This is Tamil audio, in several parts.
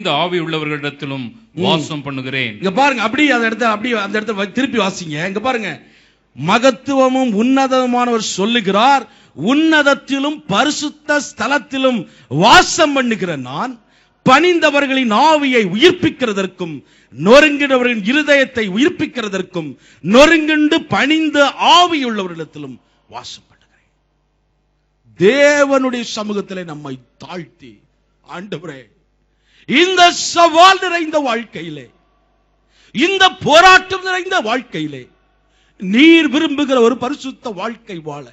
இந்த ஆவி உள்ளவர்களிடத்திலும் வாசம் பண்ணுகிறேன். இங்க பாருங்க, அந்த இடத்துல திருப்பி வாசிங்க. இங்க பாருங்க, மகத்துவமும் உன்னதமானவர் சொல்லுகிறார், உன்னதத்திலும் பரிசுத்த ஸ்தலத்திலும் வாசம் பண்ணுகிற நான் பணிந்தவர்களின் ஆவியை உயிர்ப்பிக்கிறதற்கும் நொறுங்கினவர்களின் இருதயத்தை உயிர்ப்பிக்கிறதற்கும் நொறுங்குண்டு பணிந்த ஆவியுள்ளவர்களிடத்திலும் வாசம் பண்ணுகிறேன். தேவனுடைய சமூகத்திலே நம்மை தாழ்த்தி, ஆண்டவரே, இந்த சவால் நிறைந்த வாழ்க்கையிலே, இந்த போராட்டம் நிறைந்த வாழ்க்கையிலே நீர் விரும்புகிற ஒரு பரிசுத்த வாழ்க்கை வாழ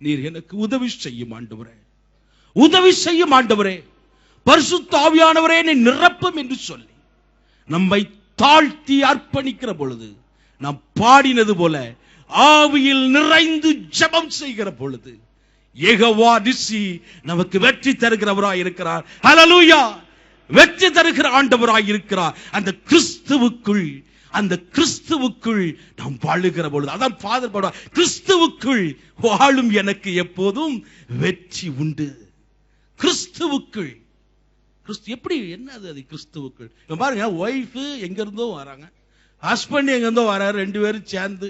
நீர் எனக்கு உதவி செய்யும் ஆண்டவரே, உதவி செய்யும் ஆண்டவரே, பரிசுத்த ஆவியானவரே நீ நிரப்பும் என்று சொல்லி நம்மை தாழ்த்தி அர்ப்பணிக்கிற பொழுது, நாம் பாடினது போல ஆவியில் நிறைந்து ஜெபம் செய்கிற பொழுது யெகோவா நிசி நமக்கு வெற்றி தருகிறவராய் இருக்கிறார். ஹல்லேலூயா! வெற்றி தருகிற ஆண்டவராய் இருக்கிறார். அந்த கிறிஸ்துவுக்குள் நாம் வாழுகிற பொழுது, அதான் ஃபாதர் பாடுவார், கிறிஸ்துவுக்குள் வாழும் எனக்கு எப்போதும் வெற்றி உண்டு. கிறிஸ்துவுக்குள், எப்படி என்னது அது கிறிஸ்துவுக்குள்? பாருங்க, ஒய்ஃப் எங்க இருந்தோ வராங்க, ஹஸ்பண்ட் எங்க இருந்தோ வராரு, ரெண்டு பேரும் சேர்ந்து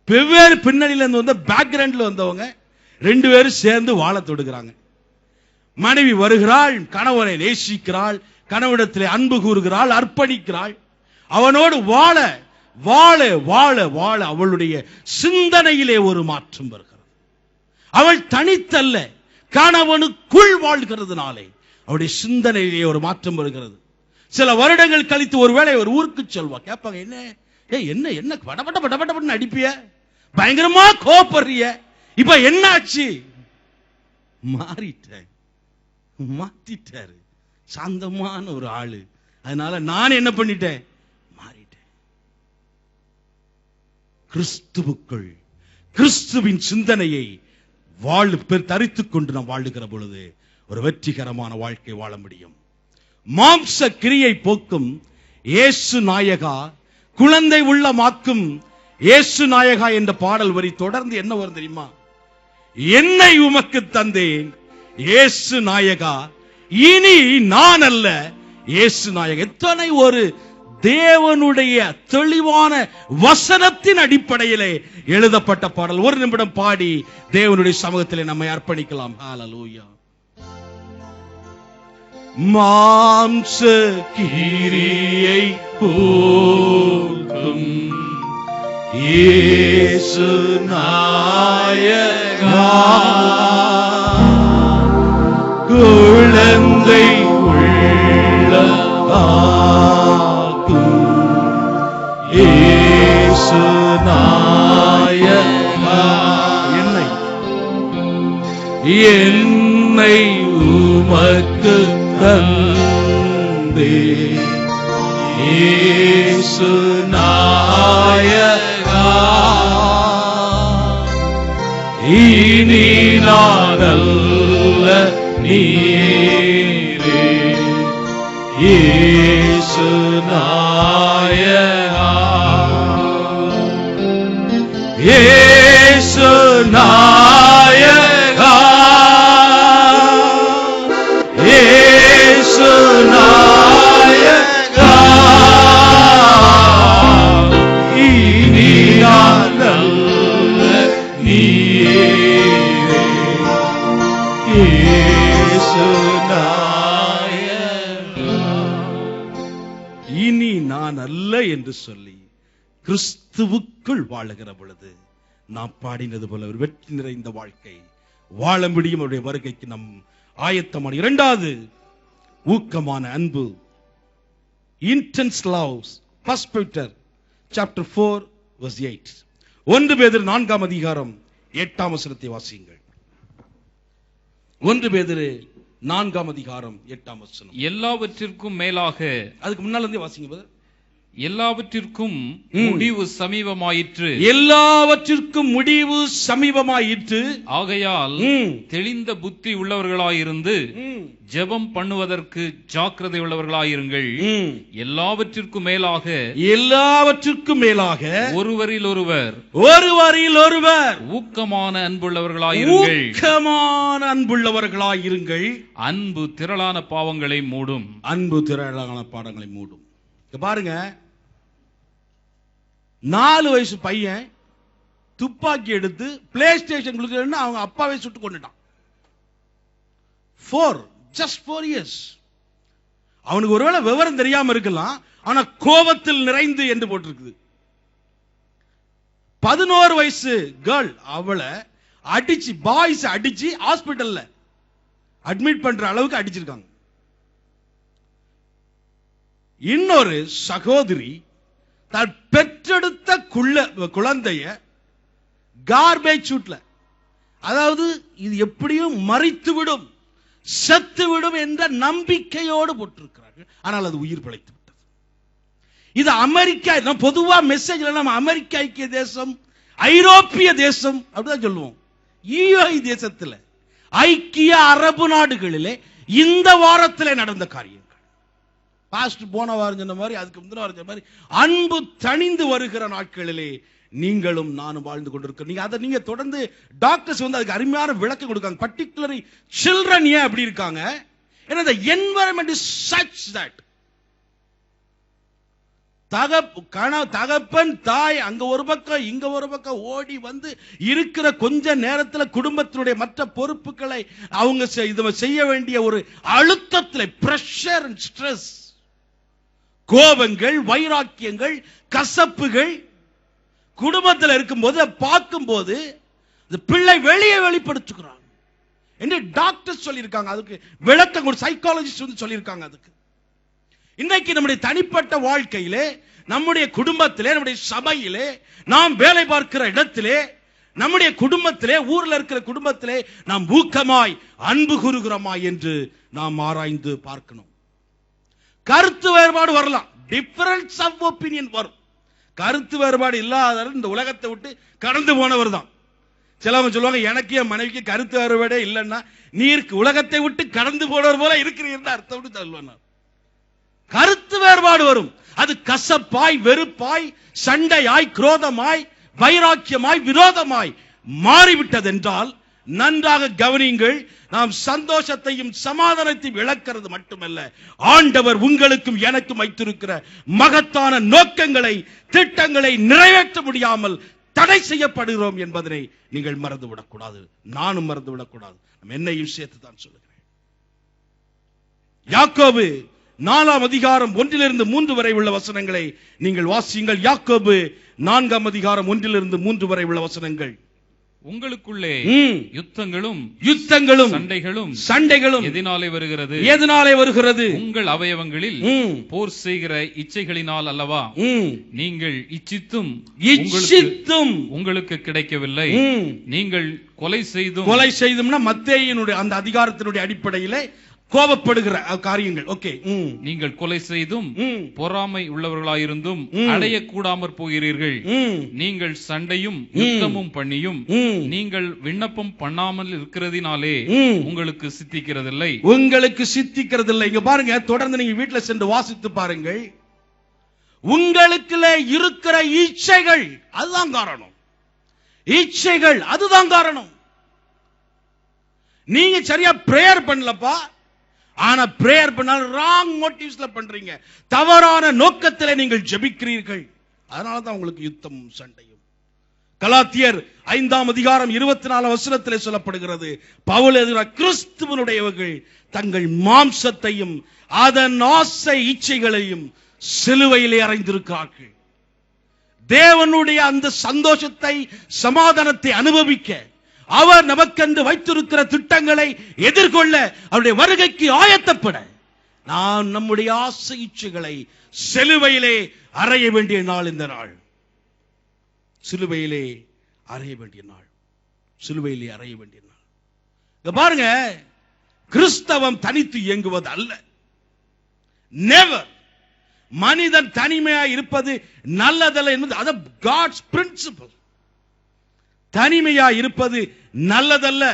வெவ்வேறு பின்னணியில இருந்து வந்த பேக்ரவுண்ட்ல வந்தவங்க ரெண்டு பேரும் சேர்ந்து வாழ தொடுகிறாங்க. மனைவி வருகிறாள், கணவனை நேசிக்கிறாள், கணவனிடத்திலே அன்பு கூறுகிறாள், அர்ப்பணிக்கிறாள். அவனோடு வாழ வாழ வாழ வாழ அவளுடைய சிந்தனையிலே ஒரு மாற்றம் வருகிறது. அவள் தனித்தல்ல, கணவனுக்குள் வாழ்கிறதுனாலே அவருடைய சிந்தனையிலே ஒரு மாற்றம் வருகிறது. சில வருடங்கள் கழித்து ஒருவேளை ஒரு ஊருக்கு செல்வா, கேட்பாங்க, என்ன படபட அடிப்பிய, பயங்கரமா கோபப்படுறிய, இப்ப என்னாச்சு? மாத்திட்டாரு, சாந்தமான ஒரு ஆளு, அதனால நான் என்ன பண்ணிட்டேன், மாறிட்டேன். கிறிஸ்துவுக்குள் கிறிஸ்துவின் சிந்தனையை தரித்துக் கொண்டு நாம் வாழுகிற பொழுது ஒரு வெற்றிகரமான வாழ்க்கை வாழ முடியும். மாம்ச கிரியை போக்கும் இயேசு நாயகா, குழந்தை உள்ளமாக்கும் இயேசு நாயகா என்ற பாடல் வரி தொடர்ந்து என்ன வரும் தெரியுமா? என்னை உமக்கு தந்தேன் இயேசு நாயகா, இனி நான் அல்ல இயேசு நாயகா. எத்தனை ஒரு தேவனுடைய தெளிவான வசனத்தின் அடிப்படையிலே எழுதப்பட்ட பாடல். ஒரு நிமிடம் பாடி தேவனுடைய சமூகத்திலே நம்மை அர்ப்பணிக்கலாம். ஹல்லேலூயா. மாம்ச கிரியை போக்கும் இயேசு நாயகா, குழந்தை உள்ளமாக்கும் இயேசு நாயகா, என்னை உமக்கு தந்தேன் இயேசு நாயகா, இனி நான் அல்ல நீரே இயேசு நாயகா, இயேசு நாயகா, இயேசு நாயகா, இனி நான் அல்ல நீரே இயேசு நாயகா. இனி நான் அல்ல என்று சொல்லி கிறிஸ்துவுக்குள் வாழுகிற பொழுது நாம் பாடினது போல ஒரு வெற்றி நிறைந்த வாழ்க்கை வாழ முடியும். அவருடைய வருகைக்கு நம் ஆயத்தமான இரண்டாவது ஊக்கமான அன்பு, intense loves. First Peter chapter 4 verse 8. 1 பேதுரு 4ஆம் அதிகாரம் 8ஆம் வசனத்தை வாசியுங்கள். 1 பேதுரு 4ஆம் அதிகாரம் 8ஆம் வசனம். எல்லாவற்றிற்கும் மேலாக, அதுக்கு முன்னால இருந்தே வாசிங்க பிரதர். எல்லாவற்றிற்கும் முடிவு சமீபமாயிற்று. எல்லாவற்றிற்கும் முடிவு சமீபமாயிற்று. ஆகையால் தெளிந்த புத்தி உள்ளவர்களாயிருந்து ஜெபம் பண்ணுவதற்கு ஜாக்கிரதை உள்ளவர்களாயிருங்கள். எல்லாவற்றிற்கும் மேலாக ஒருவரில் ஒருவர் ஊக்கமான அன்புள்ளவர்களாயிருங்கள். அன்பு திரளான பாவங்களை மூடும். பாருங்க, 4 வயசு பையன் துப்பாக்கி எடுத்து பிளே ஸ்டேஷன் கொடுக்கலன்னு அவங்க அப்பாவை சுட்டு கொண்டுட்டான். 4 years. அவனுக்கு ஒருவேளை விவரம் தெரியாம இருக்கலாம், ஆனா கோபத்தில் நிறைந்து என்று போட்டிருக்குது. 11 வயசு கேர்ள், அவளை அடிச்சு பாய்ஸ் அடிச்சு ஹாஸ்பிடல்ல அட்மிட் பண்ற அளவுக்கு அடிச்சிருக்காங்க. இன்னொரு சகோதரி தான் பெற்றெடுத்த குழந்தைய கார்பேஜ் சூட்ல, அதாவது இது எப்படியும் மறித்து விடும், செத்து விடும் என்ற நம்பிக்கையோடு போட்டிருக்கிறார்கள். ஆனால் அது உயிர் பிழைத்து விட்டது. இது அமெரிக்கா. பொதுவா மெசேஜ்ல நம்ம அமெரிக்க ஐக்கிய தேசம், ஐரோப்பிய தேசம் அப்படிதான் சொல்லுவோம். யுஏஇ தேசத்துல, ஐக்கிய அரபு நாடுகளிலே இந்த வாரத்திலே நடந்த காரியங்கள். பாஸ்ட் போன வாரம் சொன்ன மாதிரி, அதுக்கு முந்தின வாரம் சொன்ன மாதிரி, அன்பு தணிந்து வருகிற நாட்களிலே நீங்களும் நானும் வாழ்ந்து கொண்டிருக்கிறோம். நீங்க தொடர்ந்து டாக்டர்ஸ் அதுக்கு அருமையான விளக்கம் கொடுக்காங்க. பர்டிகுலரி சில்ட்ரன் ஏன் அப்படி இருக்காங்க? ஏன்னா the environment is such that தகப்பன் தாய் அங்க ஒரு பக்கம் இங்க ஒரு பக்கம் ஓடி வந்து இருக்கிற கொஞ்ச நேரத்துல குடும்பத்தினுடைய மற்ற பொறுப்புகளை அவங்க செய்ய வேண்டிய ஒரு அழுத்தத்துல, பிரஷர் அண்ட் ஸ்ட்ரெஸ், கோபங்கள், வைராக்கியங்கள், கசப்புகள் குடும்பத்தில் இருக்கும்போது பார்க்கும்போது பிள்ளை வெளியே வெளிப்படுத்துகிறாங்க என்று டாக்டர் சொல்லியிருக்காங்க. அதுக்கு விளக்கம் ஒரு சைக்காலஜிஸ்ட் வந்து சொல்லியிருக்காங்க. அதுக்கு இன்னைக்கு நம்முடைய தனிப்பட்ட வாழ்க்கையிலே, நம்முடைய குடும்பத்திலே, நம்முடைய சபையிலே, நாம் வேலை பார்க்கிற இடத்திலே, நம்முடைய குடும்பத்திலே, ஊர்ல இருக்கிற குடும்பத்திலே நாம் ஊக்கமாய் அன்பு கூறுகிறோமாய் என்று நாம் ஆராய்ந்து பார்க்கணும். கருத்து வேறுபாடு வரலாம், டிஃபரன்ஸ் ஆஃப் ஒப்பீனியன் வரும். கருத்து வேறுபாடு இல்லாதவர் இந்த உலகத்தை விட்டு கடந்து போனவர் தான். சிலவங்க சொல்லுவாங்க, எனக்கு என் மனைவிக்கு கருத்து வேறுபாடே இல்லைன்னா நீர் உலகத்தை விட்டு கடந்து போனவர் போல இருக்கிறீர்கள் அர்த்தம் சொல்லுவாங்க. கருத்து வேறுபாடு வரும். அது கசப்பாய், வெறுப்பாய், சண்டையாய், குரோதமாய், வைராக்கியமாய், விரோதமாய் மாறிவிட்டது என்றால் நன்றாக கவனியுங்கள். நாம் சந்தோஷத்தையும் சமாதானத்தையும் இழக்கிறது மட்டுமல்ல, ஆண்டவர் உங்களுக்கும் எனக்கும் வைத்திருக்கிற மகத்தான நோக்கங்களை, திட்டங்களை நிறைவேற்ற முடியாமல் தடை செய்யப்படுகிறோம் என்பதனை நீங்கள் மறந்துவிடக் கூடாது, நானும் மறந்துவிடக் கூடாது. என்னையும் சேர்த்து தான் சொல்லுகிறேன். யாக்கோபு 4ஆம் அதிகாரம் 1-3 வரை உள்ள வசனங்களை நீங்கள் வாசியுங்கள். யாக்கோபு 4ஆம் அதிகாரம் 1-3 வரை உள்ள வசனங்கள். உங்களுக்குள்ளே யுத்தங்களும் சண்டைகளும் எதனாலே வருகிறது? உங்கள் அவயவங்களில் போர் செய்கிற இச்சைகளினால் அல்லவா? நீங்கள் இச்சித்தும் உங்களுக்கு கிடைக்கவில்லை. நீங்கள் கொலை செய்தும்னா மத்தேயுனுடைய அந்த அதிகாரத்தினுடைய அடிப்படையிலே கோபப்படுகிற காரியங்கள். ஓகே, நீங்கள் கொலை செய்தும் பொறாமை உள்ளவர்களாயிருந்தும் அடையக்கூடாமற் போகிறீர்கள். நீங்கள் சண்டையும் யுத்தமும் பண்ணியும் நீங்கள் விண்ணப்பம் பண்ணாமல் இருக்கிறதினாலே உங்களுக்கு சித்திக்கிறதில்லை. இங்க பாருங்க, தொடர்ந்து நீங்க வீட்டுல சென்று வாசித்து பாருங்கள். உங்களுக்குள்ளே இருக்கிற இச்சைகள் அதுதான் காரணம். அதுதான் காரணம். நீங்க சரியா பிரேயர் பண்ணலப்பா, ஆனா பிரேயர் பண்ணாலும் ராங் மோட்டிவ்ஸ்ல பண்றீங்க, தவறான நோக்கத்திலே நீங்கள் ஜெபிக்கிறீர்கள். அதனாலதான் உங்களுக்கு யுத்தமும் சண்டையும். கலாத்தியர் 5ஆம் அதிகாரம் 24 வசனத்திலே சொல்லப்படுகிறது, பவுல் எழுதுகிறார், கிறிஸ்துவனுடையவர்கள் தங்கள் மாம்சத்தையும் அதன் ஆசை இச்சைகளையும் சிலுவையிலே அறைந்திருக்கிறார்கள். தேவனுடைய அந்த சந்தோஷத்தை, சமாதானத்தை அனுபவிக்க, அவர் நமக்கென்று வைத்திருக்கிற திட்டங்களை எதிர்கொள்ள, அவருடைய வருகைக்கு ஆயத்தப்பட நாம் நம்முடைய ஆசை இச்சைகளை சிலுவையிலே அறைய வேண்டிய நாள் இந்த நாள். சிலுவையிலே அறைய வேண்டிய நாள். பாருங்க, கிறிஸ்தவம் தனித்து இயங்குவது அல்ல. நெவர். மனிதன் தனிமையா இருப்பது நல்லதல்ல என்பது அது காட்ஸ் பிரின்சிபல். தனிமையா இருப்பது நல்லதல்ல.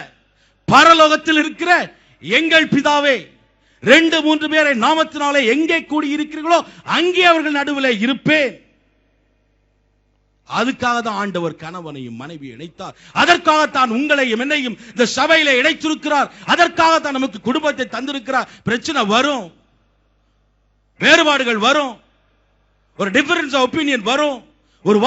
பரலோகத்தில் இருக்கிற எங்கள் பிதாவே, 2-3 பேரை நாமத்தினாலே எங்கே கூடி இருக்கிறீர்களோ அங்கே அவர்கள் நடுவில் இருப்பேன். அதுக்காக தான் ஆண்டவர் கணவனையும் மனைவி இணைத்தார். அதற்காகத்தான் உங்களையும் என்னையும் இந்த சபையில இணைத்திருக்கிறார். அதற்காகத்தான் நமக்கு குடும்பத்தை தந்திருக்கிறார். பிரச்சனை வரும், வேறுபாடுகள் வரும், ஒரு டிஃபரன்ஸ் ஆஃப் ஒப்பீனியன் வரும், ஒரு